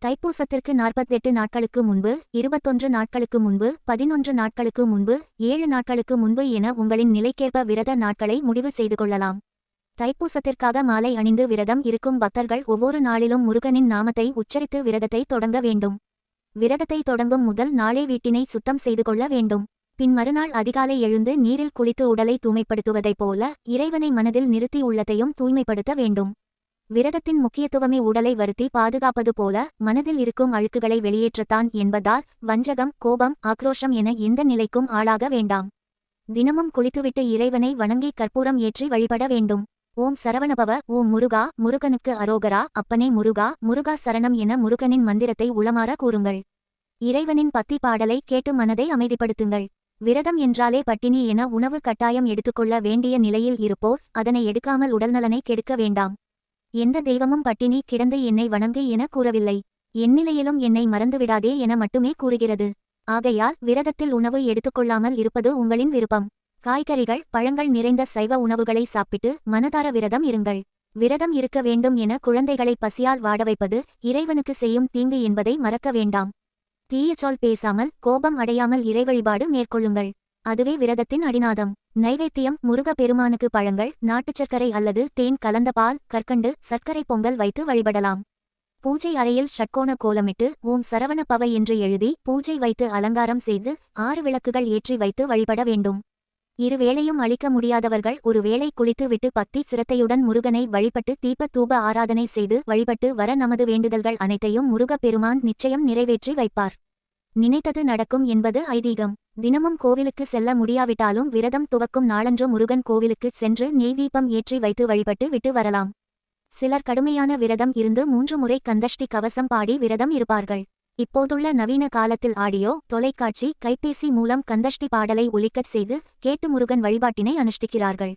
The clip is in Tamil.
தைப்பூசத்திற்கு 48 நாட்களுக்கு முன்பு, 21 நாட்களுக்கு முன்பு, 11 நாட்களுக்கு முன்பு, 7 நாட்களுக்கு முன்பு என உங்களின் நிலைக்கேற்ப விரத நாட்களை முடிவு செய்து கொள்ளலாம். தைப்பூசத்திற்காக மாலை அணிந்து விரதம் இருக்கும் பக்தர்கள் ஒவ்வொரு நாளிலும் முருகனின் நாமத்தை உச்சரித்து விரதத்தை தொடங்க வேண்டும். விரதத்தை தொடங்கும் முதல் நாளே வீட்டினை சுத்தம் செய்து கொள்ள வேண்டும். பின் மறுநாள் அதிகாலை எழுந்து நீரில் குளித்து உடலை தூய்மைப்படுத்துவதைப் போல இறைவனை மனதில் நிறுத்தி உள்ளத்தையும் தூய்மைப்படுத்த வேண்டும். விரதத்தின் முக்கியத்துவமே உடலை வருத்தி பாதுகாப்பது போல மனதில் இருக்கும் அழுக்குகளை வெளியேற்றத்தான் என்பதால் வஞ்சகம், கோபம், ஆக்ரோஷம் என எந்த நிலைக்கும் ஆளாக வேண்டாம். தினமும் குளித்துவிட்டு இறைவனை வணங்கி கற்பூரம் ஏற்றி வழிபட வேண்டும். ஓம் சரவணபவ, ஓம் முருகா, முருகனுக்கு அரோகரா, அப்பனே முருகா, முருகா சரணம் என முருகனின் மந்திரத்தை உளமாற கூறுங்கள். இறைவனின் பக்தி பாடலை கேட்டு மனதை அமைதிப்படுத்துங்கள். விரதம் என்றாலே பட்டினி என உணவு கட்டாயம் எடுத்துக்கொள்ள வேண்டிய நிலையில் இருப்போர் அதனை எடுக்காமல் உடல்நலனை கெடுக்க வேண்டாம். எந்த தெய்வமும் பட்டினி கிடந்து என்னை வணங்கு என கூறவில்லை. எந்நிலையிலும் என்னை மறந்துவிடாதே என மட்டுமே கூறுகிறது. ஆகையால் விரதத்தில் உணவு எடுத்துக்கொள்ளாமல் இருப்பது உங்களின் விருப்பம். காய்கறிகள், பழங்கள் நிறைந்த சைவ உணவுகளை சாப்பிட்டு மனதார விரதம் இருங்கள். விரதம் இருக்க வேண்டும் என குழந்தைகளை பசியால் வாடவைப்பது இறைவனுக்கு செய்யும் தீங்கு என்பதை மறக்க வேண்டாம். தீய சொல் பேசாமல், கோபம் அடையாமல் இறை வழிபாடு மேற்கொள்ளுங்கள். அதுவே விரதத்தின் அடிநாதம். நைவேத்தியம்: முருக பெருமானுக்கு பழங்கள், நாட்டுச்சர்க்கரை அல்லது தேன் கலந்த பால், கற்கண்டு, சர்க்கரை பொங்கல் வைத்து வழிபடலாம். பூஜை அறையில் ஷட்கோண கோலமிட்டு ஓம் சரவண பவ என்று எழுதி பூஜை வைத்து அலங்காரம் செய்து 6 விளக்குகள் ஏற்றி வைத்து வழிபட வேண்டும். இருவேளையும் அளிக்க முடியாதவர்கள் ஒரு வேளை குளித்து விட்டு பக்தி சிரத்தையுடன் முருகனை வழிபட்டு தீப தூப ஆராதனை செய்து வழிபட்டு வர நமது வேண்டுதல்கள் அனைத்தையும் முருகப் பெருமான் நிச்சயம் நிறைவேற்றி வைப்பார். நினைத்தது நடக்கும் என்பது ஐதீகம். தினமும் கோவிலுக்கு செல்ல முடியாவிட்டாலும் விரதம் துவக்கும் நாளன்று முருகன் கோவிலுக்கு சென்று நெய் தீபம் ஏற்றி வைத்து வழிபட்டு விட்டு வரலாம். சிலர் கடுமையான விரதம் இருந்து 3 முறை கந்தஷ்டி கவசம் பாடி விரதம் இருப்பார்கள். இப்போதுள்ள நவீன காலத்தில் ஆடியோ, தொலைக்காட்சி, கைபேசி மூலம் கந்தஷ்டி பாடலை ஒலிக்கச் செய்து கேட்டு முருகன் வழிபாட்டினை அனுஷ்டிக்கிறார்கள்.